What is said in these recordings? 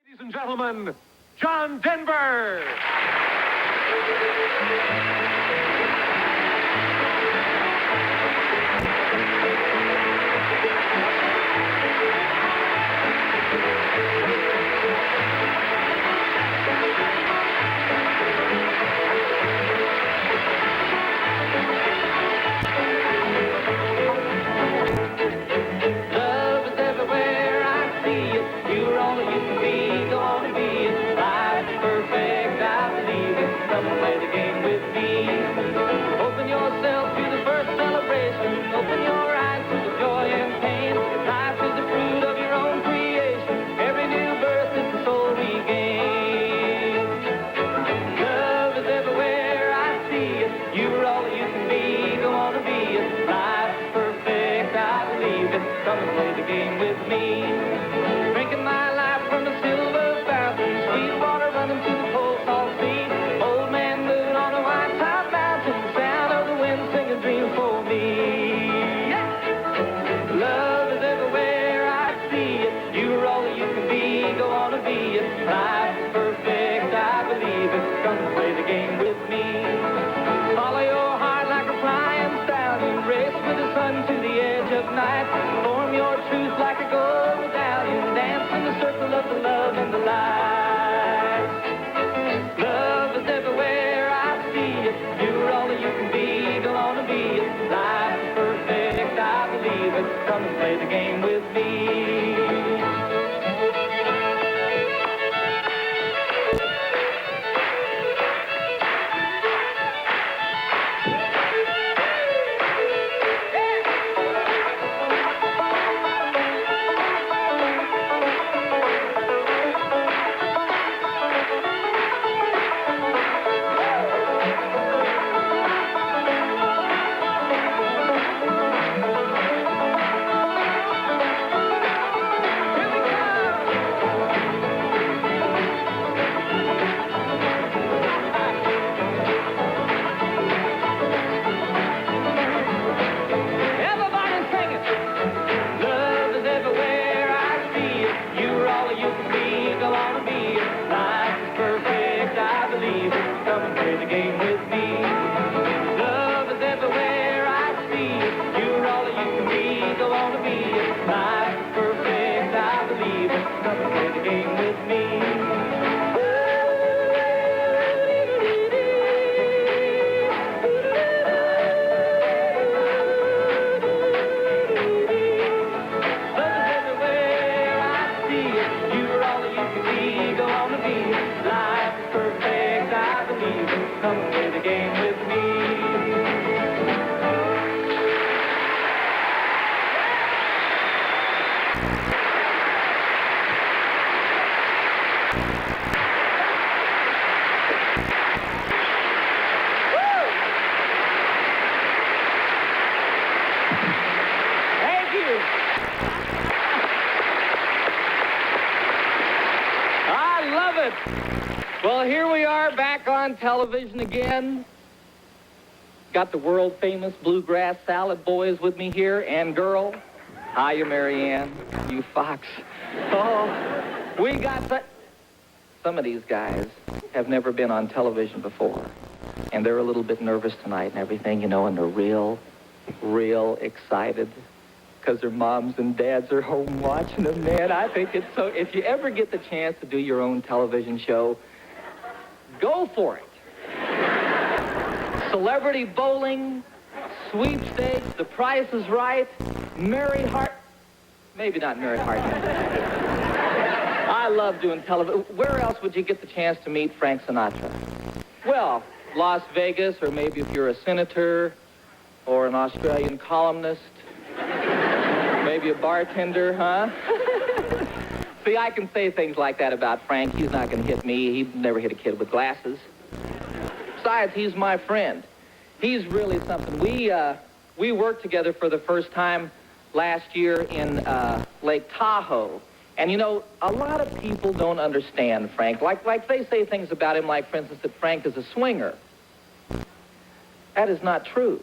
Ladies and gentlemen, John Denver. Well, here we are back on television again. Got the world-famous Bluegrass Salad Boys with me here, and girl. Hiya, Marianne, you fox. Oh, we got some of these guys have never been on television before, and they're a little bit nervous tonight and everything, you know, and they're real excited because their moms and dads are home watching them, man. I think it's so, if you ever get the chance to do your own television show, go for it. Celebrity bowling, sweepstakes, The Price is Right, maybe not Mary Hart. I love doing television. Where else would you get the chance to meet Frank Sinatra? Well, Las Vegas, or maybe if you're a senator or an Australian columnist, maybe a bartender, huh? See, I can say things like that about Frank. He's not going to hit me. He'd never hit a kid with glasses. Besides, he's my friend. He's really something. We worked together for the first time last year in Lake Tahoe. And, you know, a lot of people don't understand Frank. Like they say things about him, like, for instance, that Frank is a swinger. That is not true.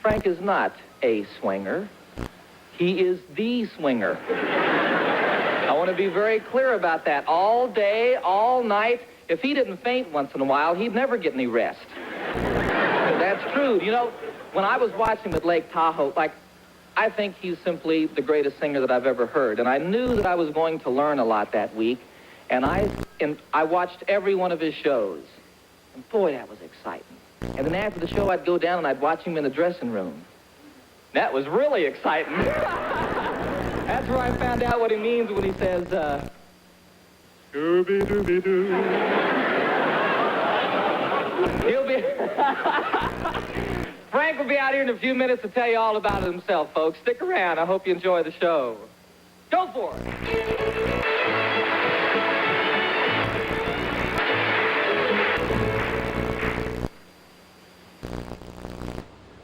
Frank is not a swinger. He is the swinger. I want want to be very clear about that. All day, all night. If he didn't faint once in a while, he'd never get any rest. That's true. You know, when I was watching him at Lake Tahoe, I think he's simply the greatest singer that I've ever heard. And I knew that I was going to learn a lot that week. And I watched every one of his shows. And boy, that was exciting. And then after the show, I'd go down and I'd watch him in the dressing room. That was really exciting. That's where I found out what he means when he says, Scooby-Dooby-Doo. He'll be... Frank will be out here in a few minutes to tell you all about it himself, folks. Stick around. I hope you enjoy the show. Go for it.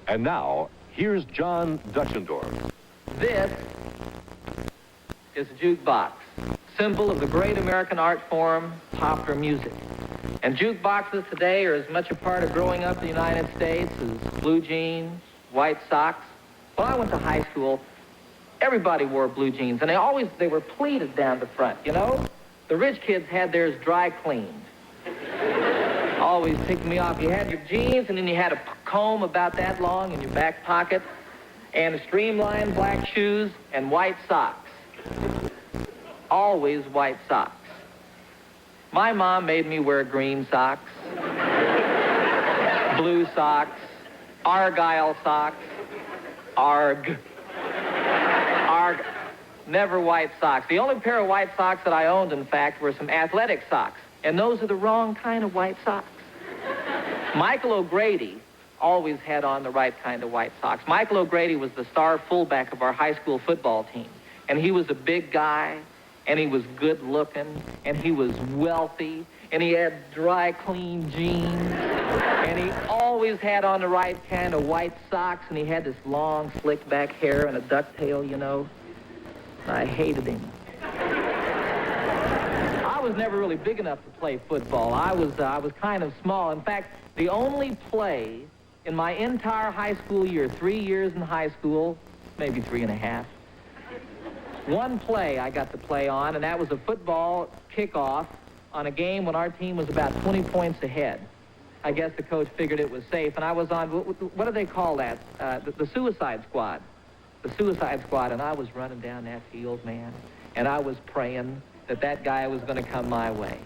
And now, here's John Dutchendorf. This is a jukebox, symbol of the great American art form, popular music. And jukeboxes today are as much a part of growing up in the United States as blue jeans, white socks. When I went to high school, everybody wore blue jeans, and they were pleated down the front, you know? The rich kids had theirs dry cleaned. Always ticked me off. You had your jeans, and then you had a comb about that long in your back pocket, and streamlined black shoes, and white socks. Always white socks. My mom made me wear green socks, blue socks, argyle socks, arg. Never white socks. The only pair of white socks that I owned, in fact, were some athletic socks. And those are the wrong kind of white socks. Michael O'Grady always had on the right kind of white socks. Michael O'Grady was the star fullback of our high school football team. And he was a big guy, and he was good looking, and he was wealthy, and he had dry, clean jeans, and he always had on the right kind of white socks, and he had this long, slick back hair and a ducktail, you know. I hated him. I was never really big enough to play football. I was kind of small. In fact, the only play in my entire high school year, 3 years in high school, maybe 3.5, one play I got to play on, and that was a football kickoff on a game when our team was about 20 points ahead. I guess the coach figured it was safe, and I was on, what do they call that? The suicide squad. The suicide squad, and I was running down that field, man, and I was praying that guy was going to come my way.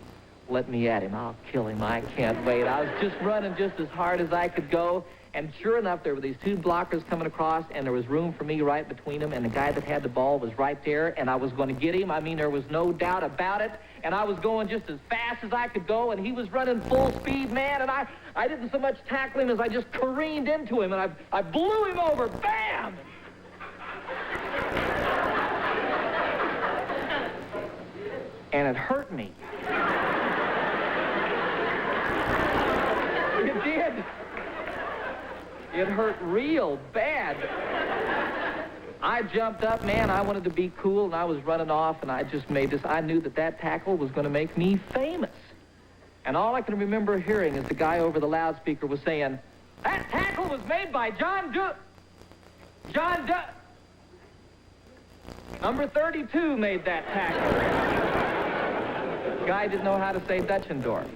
Let me at him. I'll kill him. I can't wait. I was just running just as hard as I could go, and sure enough, there were these two blockers coming across, and there was room for me right between them, and the guy that had the ball was right there, and I was going to get him. I mean, there was no doubt about it, and I was going just as fast as I could go, and he was running full speed, man, and I didn't so much tackle him as I just careened into him, and I blew him over. Bam! And it hurt me. It did. It hurt real bad. I jumped up, man. I wanted to be cool, and I was running off, and I just made this. I knew that tackle was going to make me famous. And all I can remember hearing is the guy over the loudspeaker was saying, "That tackle was made by John Number 32 made that tackle." Guy didn't know how to say Dutchendorf.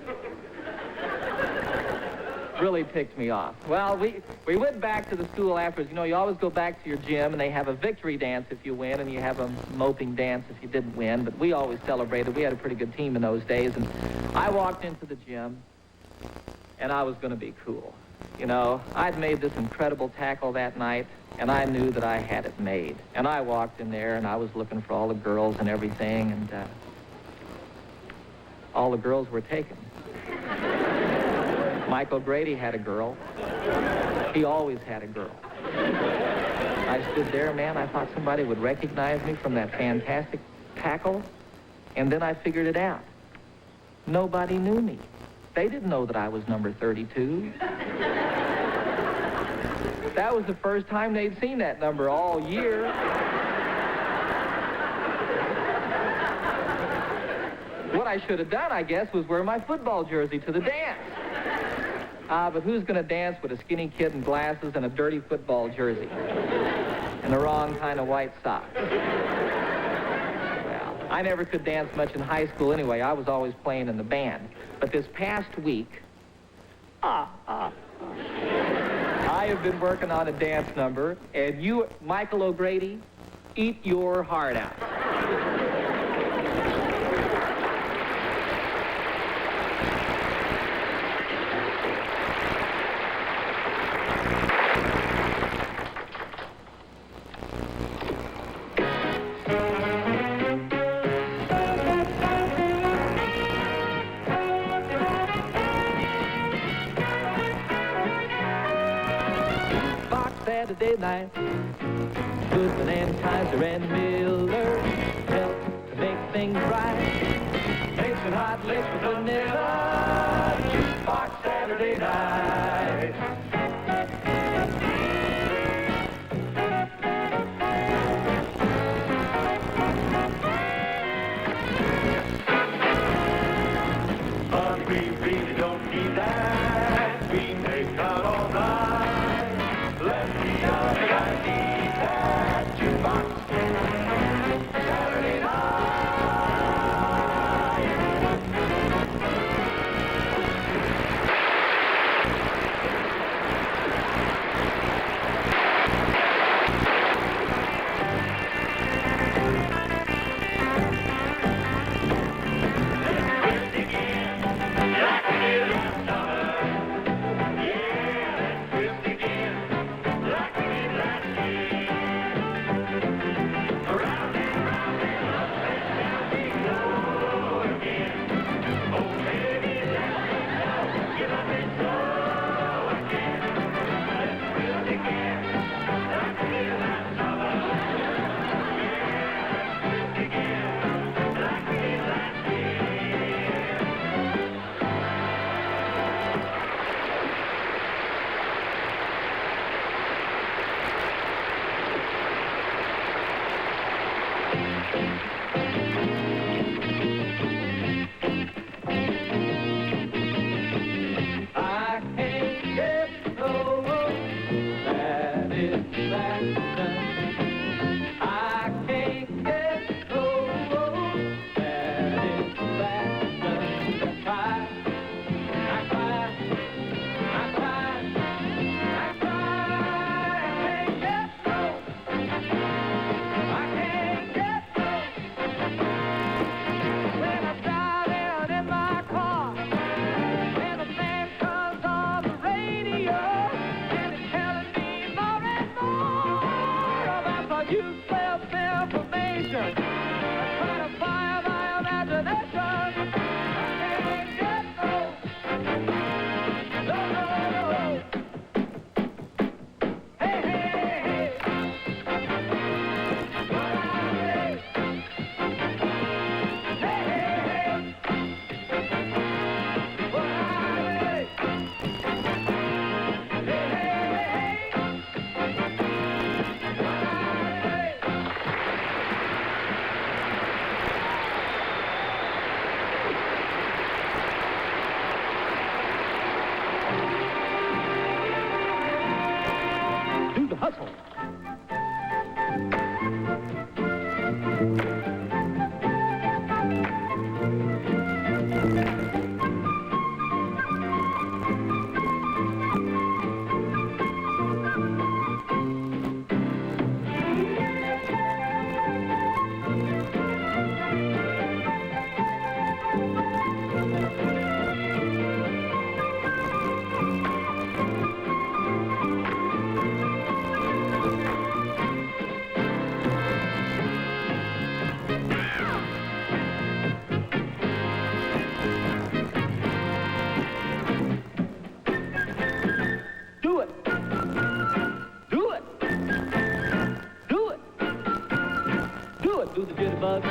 Really ticked me off. Well, we went back to the school afterwards. You know, you always go back to your gym, and they have a victory dance if you win, and you have a moping dance if you didn't win. But we always celebrated. We had a pretty good team in those days. And I walked into the gym, and I was going to be cool. You know, I'd made this incredible tackle that night, and I knew that I had it made. And I walked in there, and I was looking for all the girls and everything, and all the girls were taken. Michael Grady had a girl. He always had a girl. I stood there, man. I thought somebody would recognize me from that fantastic tackle, and then I figured it out. Nobody knew me. They didn't know that I was number 32. That was the first time they'd seen that number all year. What I should have done, I guess, was wear my football jersey to the dance. But who's going to dance with a skinny kid in glasses and a dirty football jersey? And the wrong kind of white socks? Well, I never could dance much in high school anyway. I was always playing in the band. But this past week, I have been working on a dance number, and you, Michael O'Grady, eat your heart out. Saturday night, Goodman and Kaiser and Miller help to make things right. Makes it hot, licks with vanilla. Jukebox Saturday night. But we really don't need that. We make out all right. Let's be on that jukebox Saturday night. Useless information. Trying to fire my imagination. Can't get no. No. Hey, hey, hey. What I say. Hey, hey, hey. What I say. Hey, hey, hey. Do the hustle. Do the jitterbug,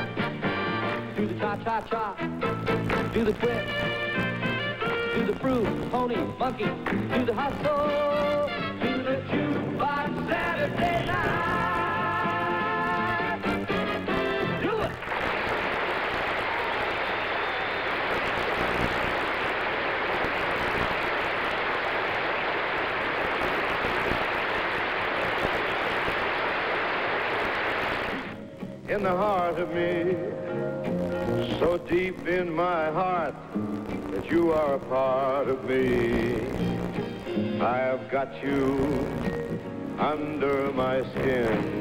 do the cha-cha-cha, do the twist, do the fruit, pony, monkey, do the hustle, do the jukebox Saturday night. Do it! In the heart of me so deep in my heart that you are a part of me. I have got you under my skin.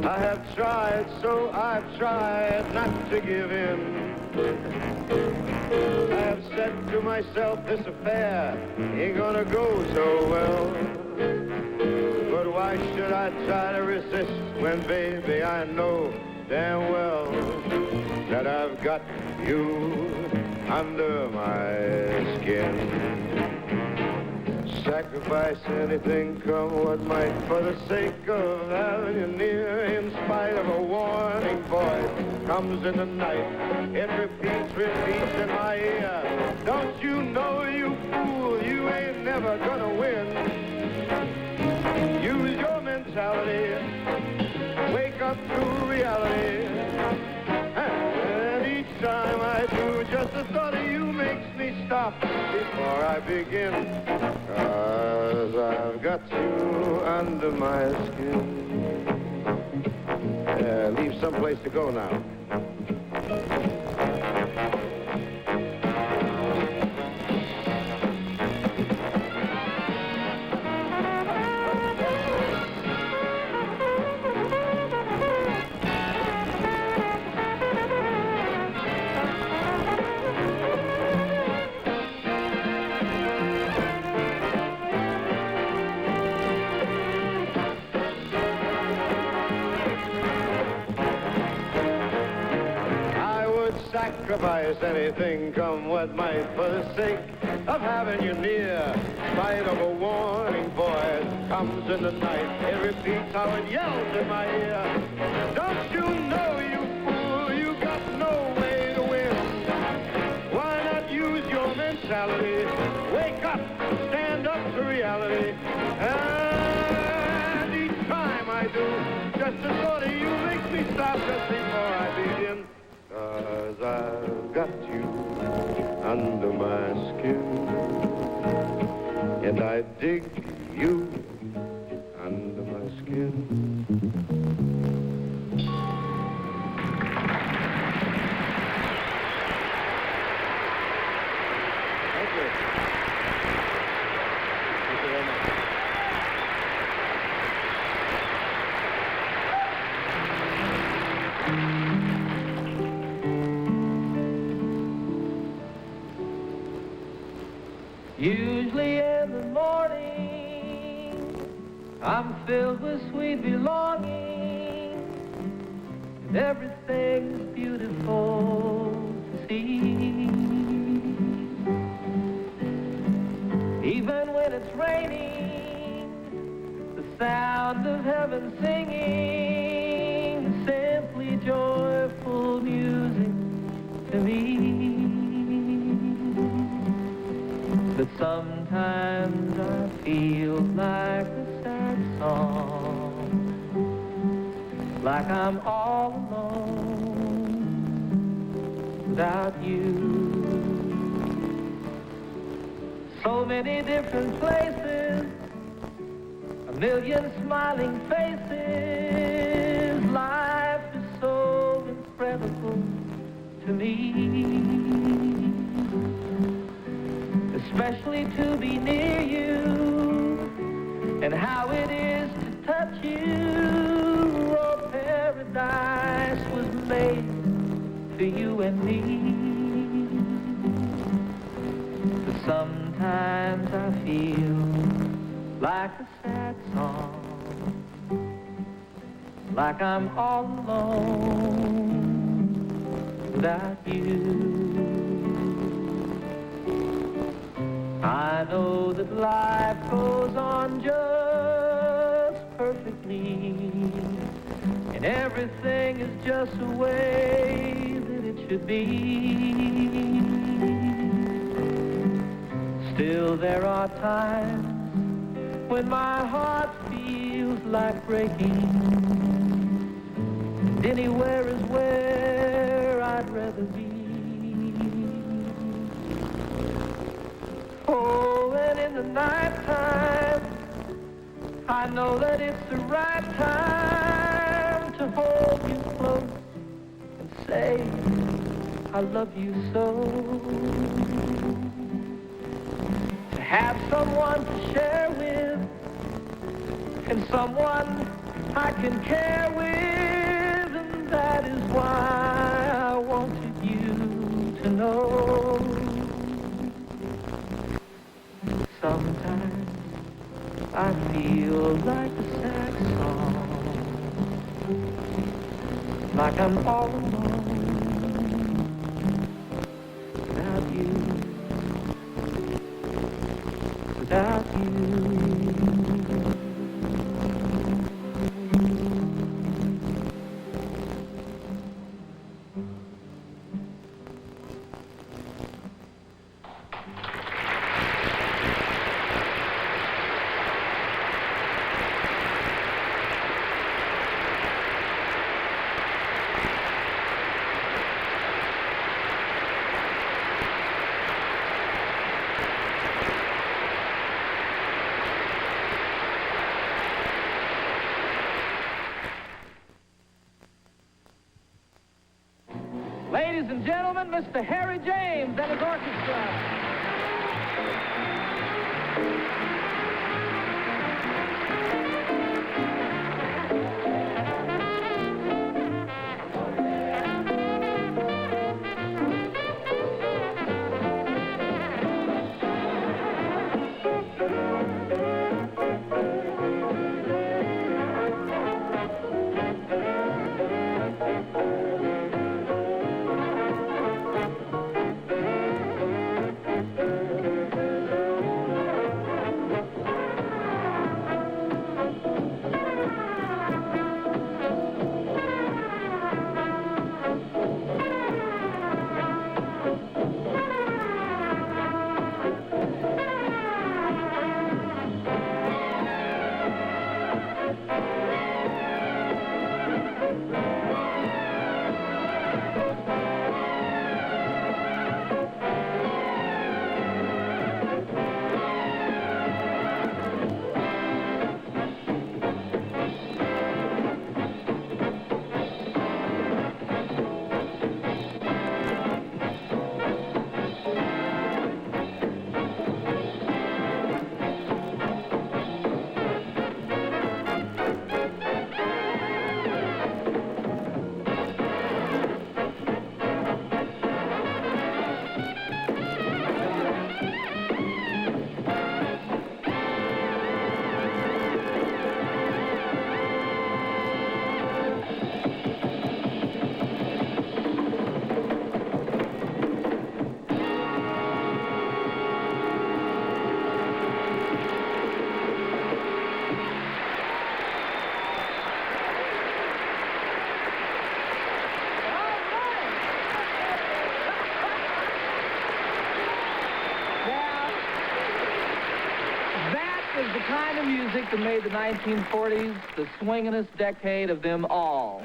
I have tried, so I've tried not to give in. I have said to myself, this affair ain't gonna go so well. But why should I try to resist when, baby, I know damn well that I've got you under my skin. Sacrifice anything, come what might, for the sake of having you near. In spite of a warning voice comes in the night, it repeats in my ear. Don't you know, you fool, you ain't never gonna win. Use your mentality, wake up to reality. And each time I do, just the thought of you makes me stop before I begin. 'Cause I've got you under my skin. Leave someplace to go now. Sacrifice anything, come what might, for the sake of having you near. In spite of a warning voice comes in the night, it repeats how it yells in my ear. Don't you know, you fool, you got no way to win. Why not use your mentality? Wake up, stand up to reality. And each time I do, just the thought of you makes me stop just before I begin. 'Cause I've got you under my skin, and I dig you under my skin. Thank you. Thank you very much. Usually in the morning, I'm filled with sweet belonging, and everything's beautiful to see. Even when it's raining, the sound of heaven singing, simply joyful music to me. But sometimes I feel like a sad song, like I'm all alone without you. So many different places, a million smiling faces. Life is so incredible to me. Especially to be near you, and how it is to touch you. Oh, paradise was made for you and me. But sometimes I feel like a sad song, like I'm all alone without you. I know that life goes on just perfectly, and everything is just the way that it should be. Still, there are times when my heart feels like breaking, and anywhere is where I'd rather be. Oh, and in the nighttime, I know that it's the right time to hold you close and say I love you so. To have someone to share with, and someone I can care with, and that is why I wanted you to know. Sometimes I feel like a sad song, like I'm all alone without you, without you. Ladies and gentlemen, Mr. Harry James and his orchestra. Is the kind of music that made the 1940s the swingin'est decade of them all.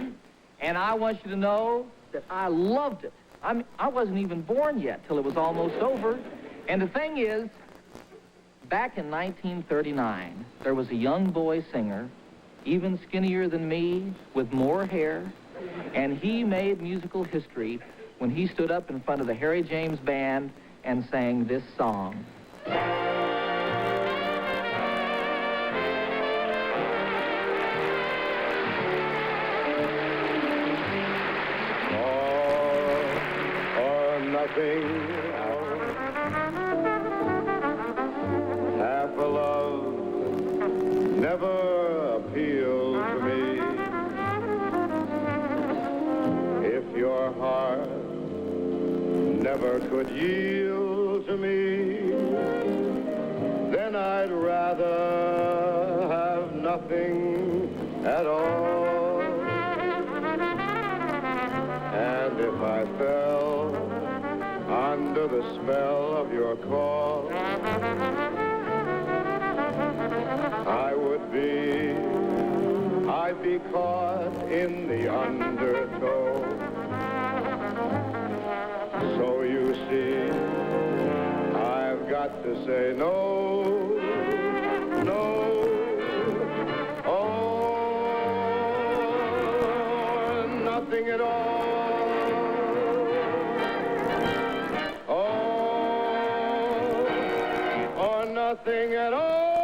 And I want you to know that I loved it. I wasn't even born yet till it was almost over. And the thing is, back in 1939, there was a young boy singer, even skinnier than me, with more hair, and he made musical history when he stood up in front of the Harry James Band and sang this song. Half a love never appealed to me. If your heart never could yield to me, then I'd rather have nothing at all. And if I fell under the spell of your call, I'd be caught in the undertow. So you see, I've got to say no, no, or nothing at all. nothing at all.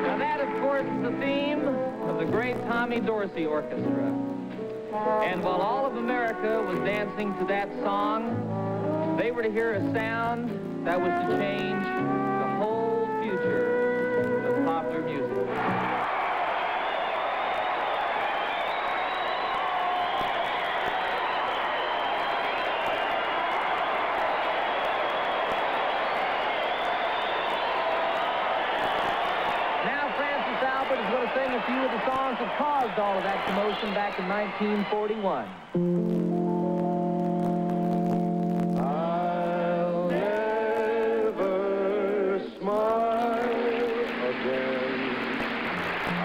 Now that, of course, is the theme of the great Tommy Dorsey Orchestra. And while all of America was dancing to that song, they were to hear a sound that was to change the whole future of popular music. Now Francis Albert is going to sing a few of the songs that caused all of that commotion back in 1941. I'll never smile again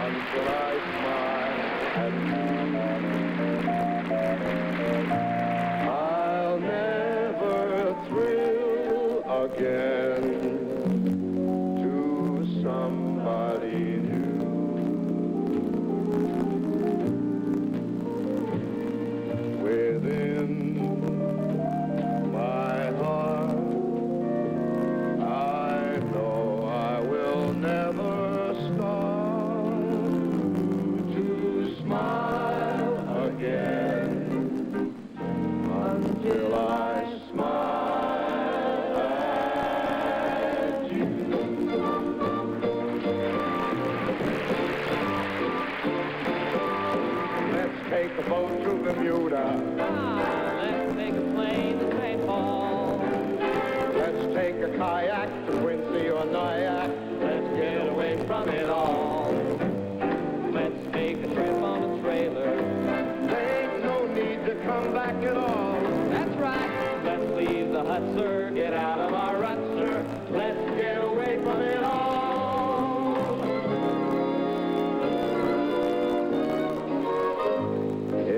until I smile at you. I'll never thrill again to somebody new. Within my heart, I know I will never start to smile again until I smile at you. Let's take a boat to Bermuda. Let's take a plane to St. Paul. Let's take a kayak to Quincy or Nyack. Let's get away from it all. Let's take a trip on a trailer. There ain't no need to come back at all. That's right. Let's leave the hut, sir. Get out of our rut, sir. Let's get away from it all.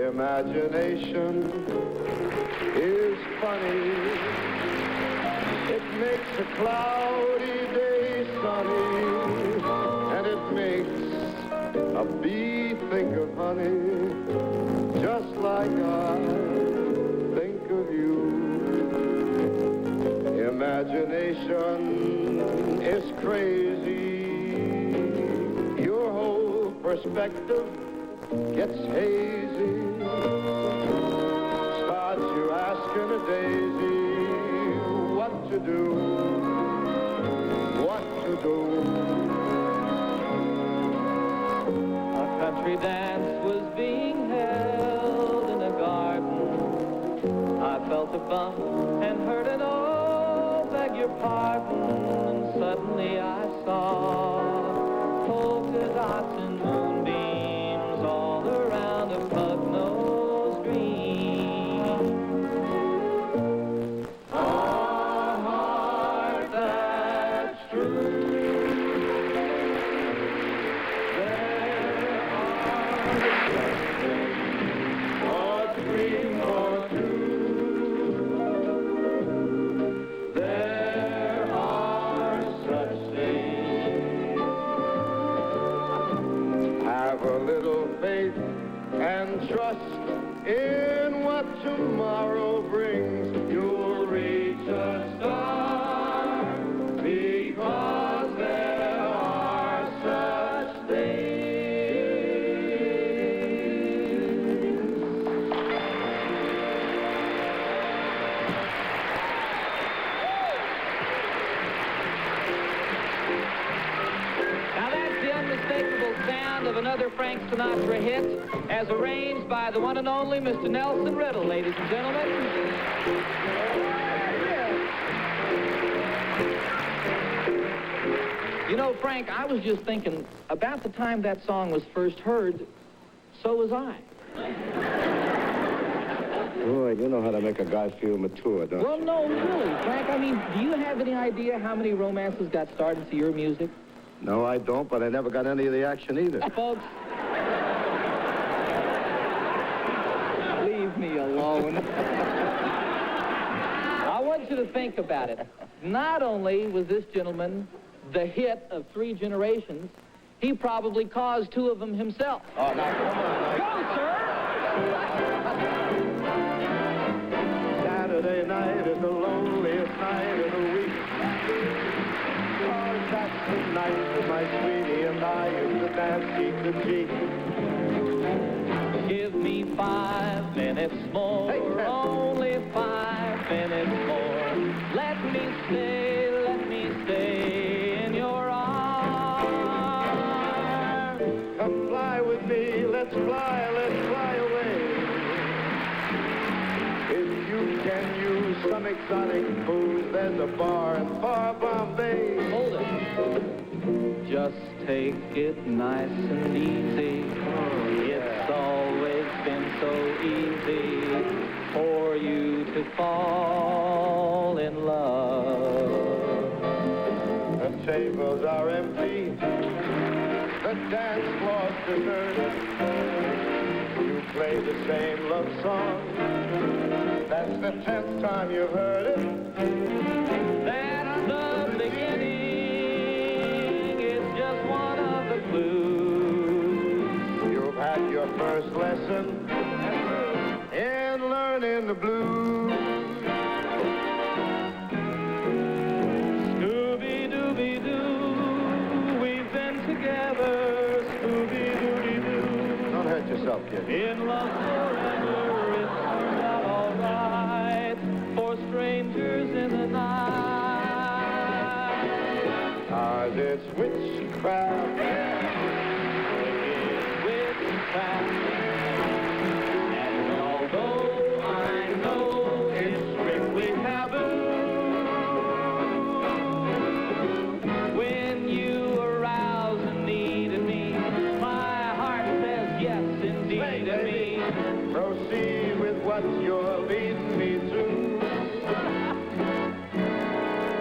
Imagination is funny. It makes a cloudy day sunny, and it makes a bee think of honey, just like I think of you. Imagination is crazy. Your whole perspective gets hazy. Starts you asking a daisy what to do, what to do. A country dance was being held in a garden. I felt a bump and heard an oh, beg your pardon. And suddenly I saw polka dots and moonbeams all around a pug-nosed dream. A heart that's true. A dream or two. There are such things. Have a little faith and trust in what tomorrow brings. You'll reach a star because there are such things. Now that's the unmistakable sound of another Frank Sinatra hit, as arranged by the one and only Mr. Nelson Riddle, ladies and gentlemen. You know, Frank, I was just thinking, about the time that song was first heard, so was I. Boy, you know how to make a guy feel mature, don't Well, you? no, really, Frank. I mean, do you have any idea how many romances got started to your music? No, I don't, but I never got any of the action either. Folks, leave me alone. I want want you to think about it. Not only was this gentleman the hit of 3 generations, he probably caused 2 of them himself. Oh, now, come on. Go, sir! Saturday night is the loneliest night of the week. Oh, that's the night that my sweetie and I used to dance cheek to cheek. Give me 5 minutes more, only 5 minutes more. Let me stay in your arms. Come fly with me, let's fly away. If you can use some exotic booze, there's a bar in far Bombay. Hold it. Just take it nice and easy. It's always been so easy for you to fall in love. The tables are empty, the dance floor's deserted. You play the same love song, that's the 10th time you've heard it. That's the beginning, it's just one of the clues. You've had your first lesson in learning the blues. Scooby-Dooby-Doo, we've been together, Scooby-Dooby-Doo. Don't hurt yourself, kid. In love forever, it turned out all right for strangers in the night. Ours it's witchcraft. It's witchcraft. And although I know it's strictly taboo, when you arouse a need in me, my heart says yes indeed to me. Proceed with what you're leading me to.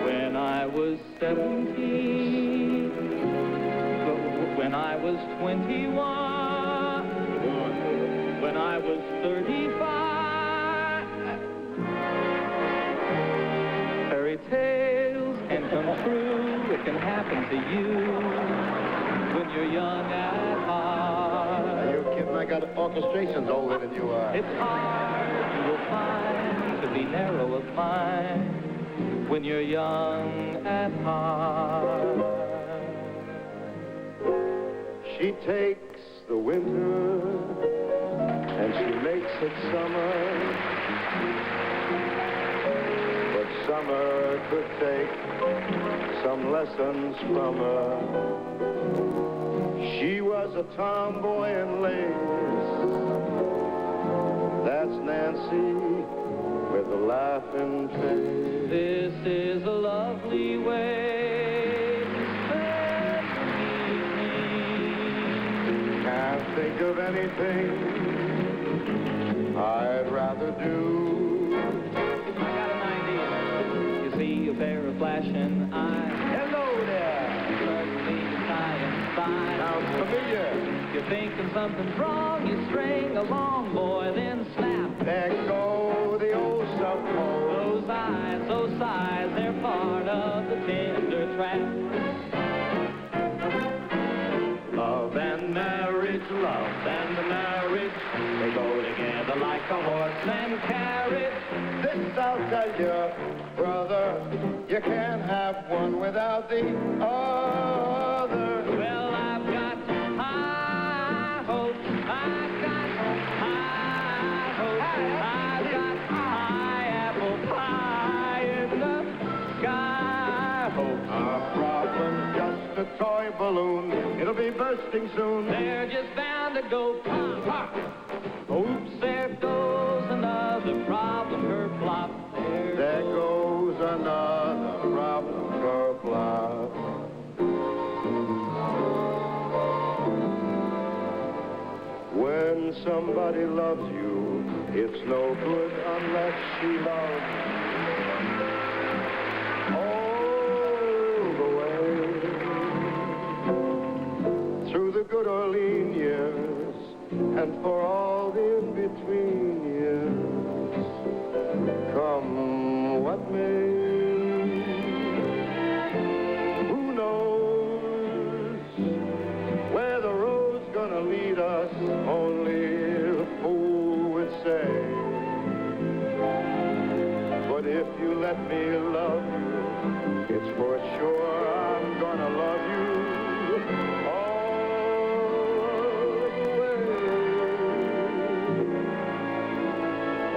When I was 17, when I was 21, when I was 35, fairy tales can come true. It can happen to you when you're young at heart. Now, you kidding? I got orchestrations older than you are. It's hard, you will find, to be narrow of mind when you're young at heart. She takes the winter and she makes it summer. But summer could take some lessons from her. She was a tomboy in lace. That's Nancy with a laughing face. This is a lovely way to spend the evening. Can't think of anything I'd rather do. I got an idea. You see a pair of flashing eyes. Hello there. Suddenly you sigh and sigh. Sounds familiar. You're thinking something's wrong. You string along, boy, then snap. There go the old stuff hole. Those eyes, they're part of the tender trap. Love and marriage, they go together like a horse and carriage. This I'll tell you, brother, you can't have one without the other. Well, I've got high hopes, I've got high hopes, I've got high apple pie in the sky hopes. Our problem's just a toy balloon. It'll be bursting soon. They're just bound to go pop, pop. Oops, there goes another problem, kerplop. There goes another problem, kerplop. When somebody loves you, it's no good unless she loves all the way through the good Orleans years and for all the in-between years. Come what may. let me love you. It's for sure I'm gonna love you all the way.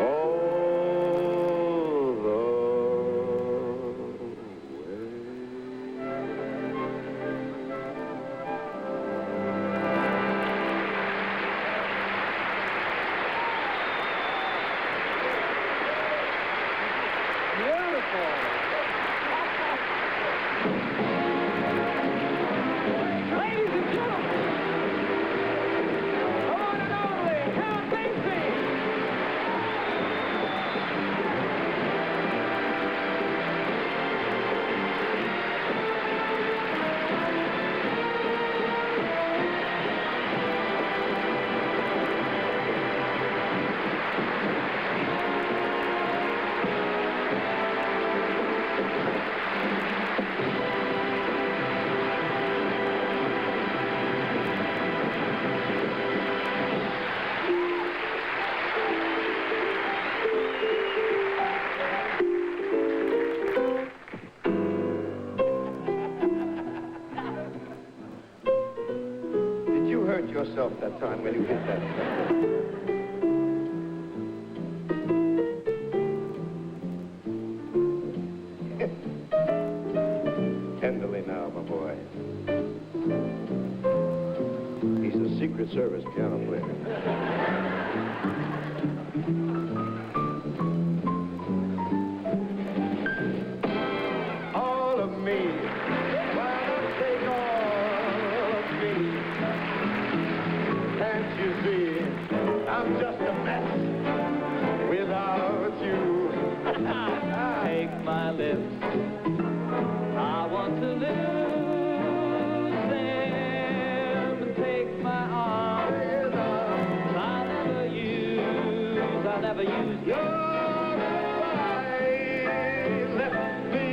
All the Ladies and gentlemen, come on and only Count Basie. Did you hurt yourself that time when you hit that? Tenderly now, my boy. He's a Secret Service piano player. All of me. Why not take all of me? Can't you see? I'm just a mess without you. Take my lips. I want to lose them. Take my arms. I'll never use Your goodbye left me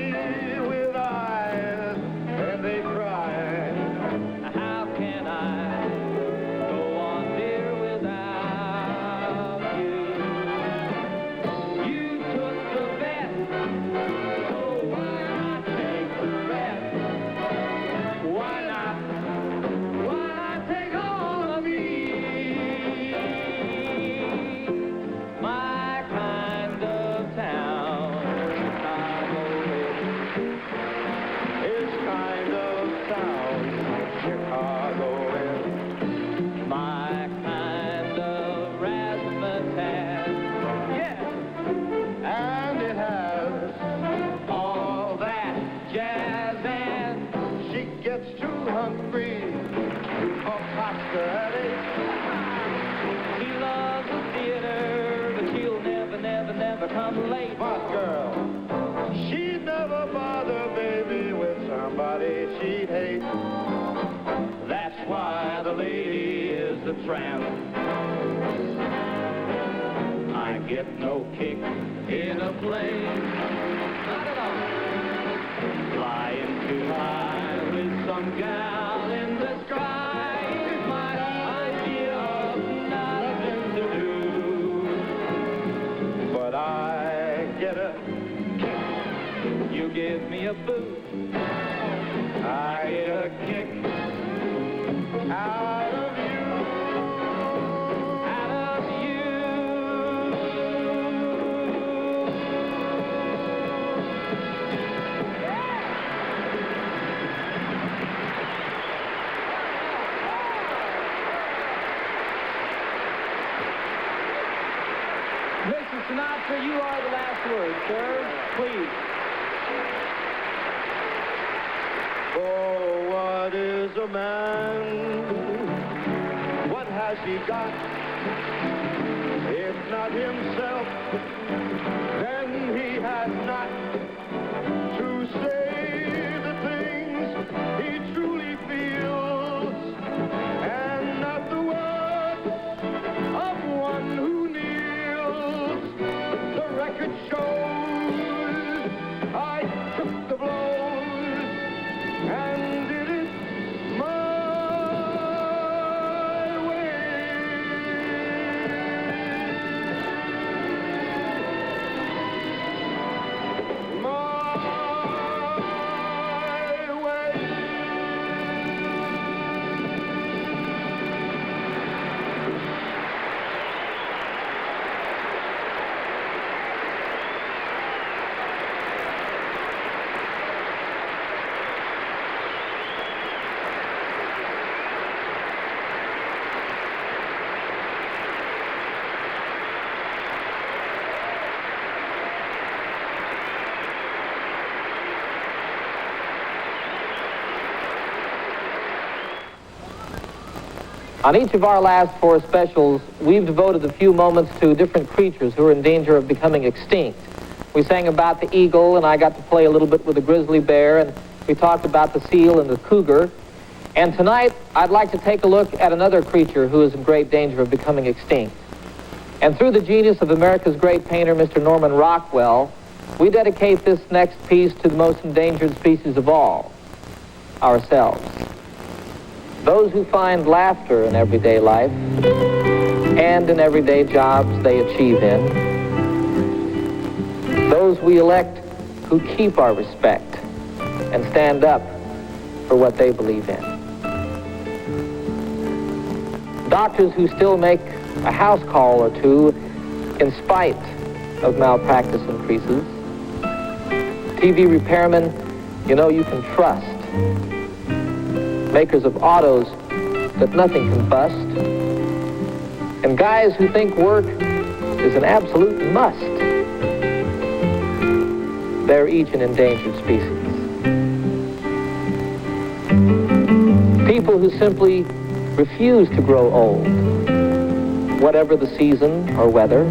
with eyes, and they cry. How can I go on, dear, without you? You took the best, so why not take the rest? Why not take all of me? My kind of town, This kind of sound Chicago is. my kind of razzmatazz. Yes, And it has all that jazz and she gets too hungry for pasta at 8. she loves the theater, but she'll never come late. Smart girl. She'd never bother baby with somebody she'd hate. That's why the lady is a tramp. I get no kick in a plane. Not at all. Flying too high with some gal in the sky is my idea of nothing to do. But I get a kick. You give me a boot, I get a kick out of you. out of you. Mr. Sinatra, you are the last word, sir. Please. Oh, what is a man? What has he got? If not himself, then he has not to say the things he truly feels, and not the words of one who kneels. The record shows I took the blows and did it my way. On each of our last 4 specials, we've devoted a few moments to different creatures who are in danger of becoming extinct. We sang about the eagle, and I got to play a little bit with the grizzly bear, and we talked about the seal and the cougar. And tonight, I'd like to take a look at another creature who is in great danger of becoming extinct. And through the genius of America's great painter, Mr. Norman Rockwell, we dedicate this next piece to the most endangered species of all, ourselves. Those who find laughter in everyday life and in everyday jobs they achieve in. Those we elect who keep our respect and stand up for what they believe in. Doctors who still make a house call or two in spite of malpractice increases. TV repairmen you know you can trust. Makers of autos that nothing can bust. And guys who think work is an absolute must. They're each an endangered species. People who simply refuse to grow old, whatever the season or weather.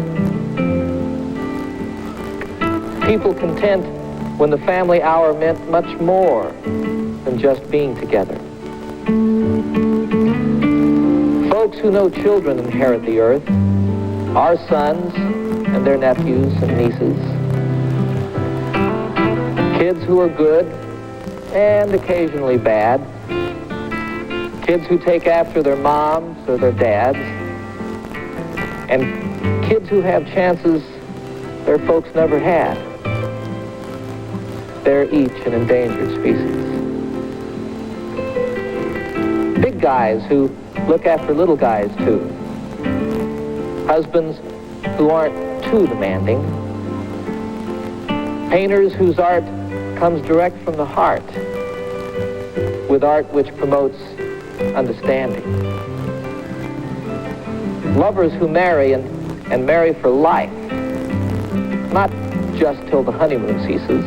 People content when the family hour meant much more than just being together. Folks who know children inherit the earth, our sons and their nephews and nieces. Kids who are good and occasionally bad. Kids who take after their moms or their dads. And kids who have chances their folks never had. They're each an endangered species. Big guys who look after little guys too. Husbands who aren't too demanding. Painters whose art comes direct from the heart, with art which promotes understanding. Lovers who marry and marry for life, not just till the honeymoon ceases.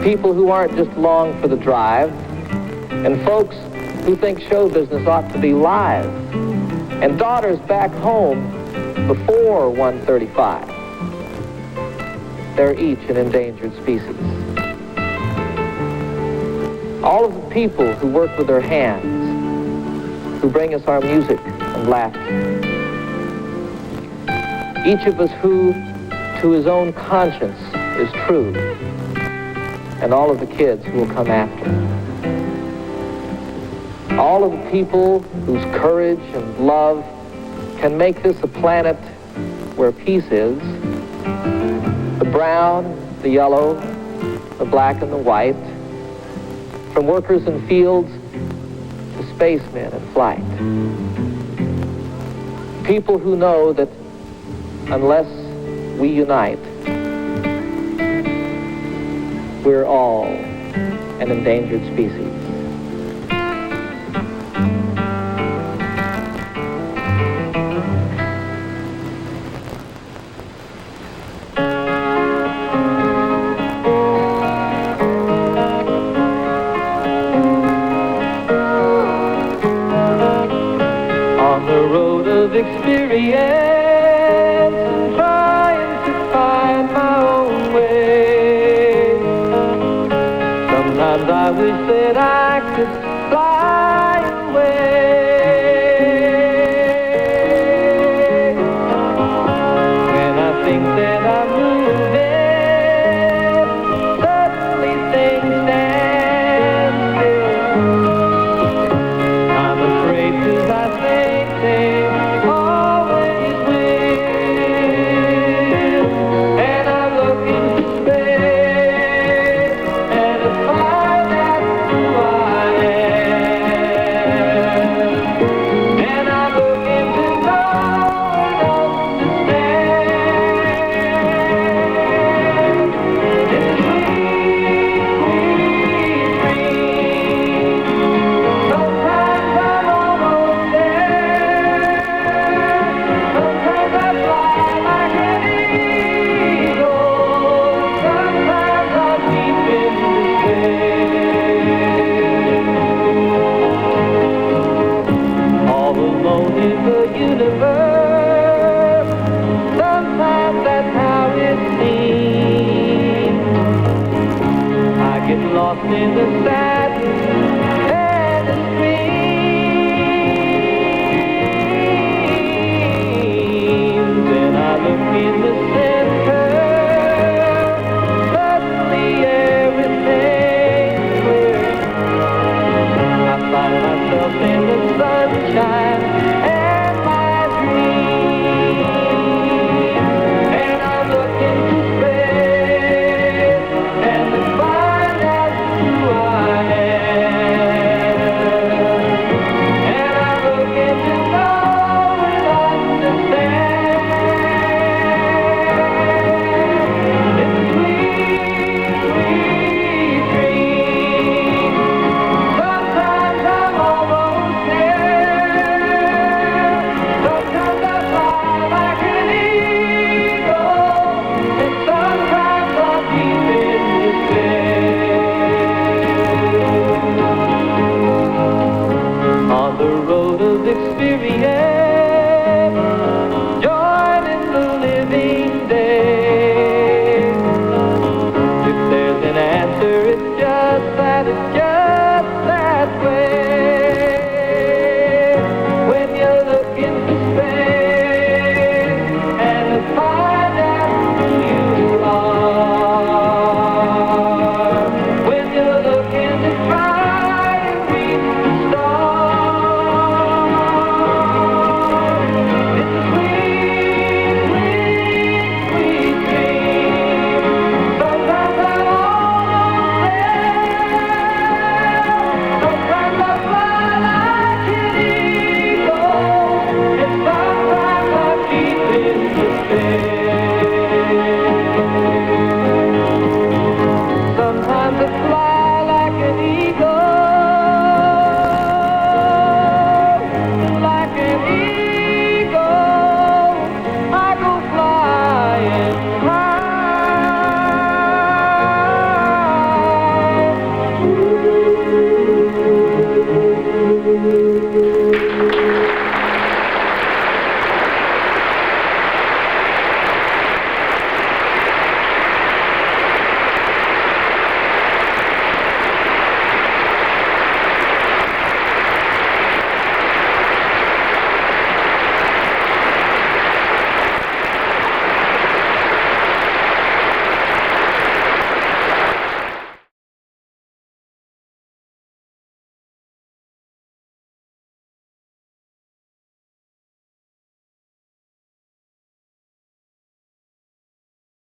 People who aren't just along for the drive, and folks who think show business ought to be live, and daughters back home before 1:35. They're each an endangered species. All of the people who work with their hands, who bring us our music and laughter. Each of us who, to his own conscience, is true, and all of the kids who will come after. All of the people whose courage and love can make this a planet where peace is. The brown, the yellow, the black and the white. From workers in fields to spacemen in flight. People who know that unless we unite, we're all an endangered species. On the road of experience, and trying to find my own way. Sometimes I wish that I could fly away. When I think that I'm moving, suddenly things stand still. I'm afraid 'cause I think they always will. And I'm looking for space and to find out who I am. And I'm looking to know and understand lost in the sand.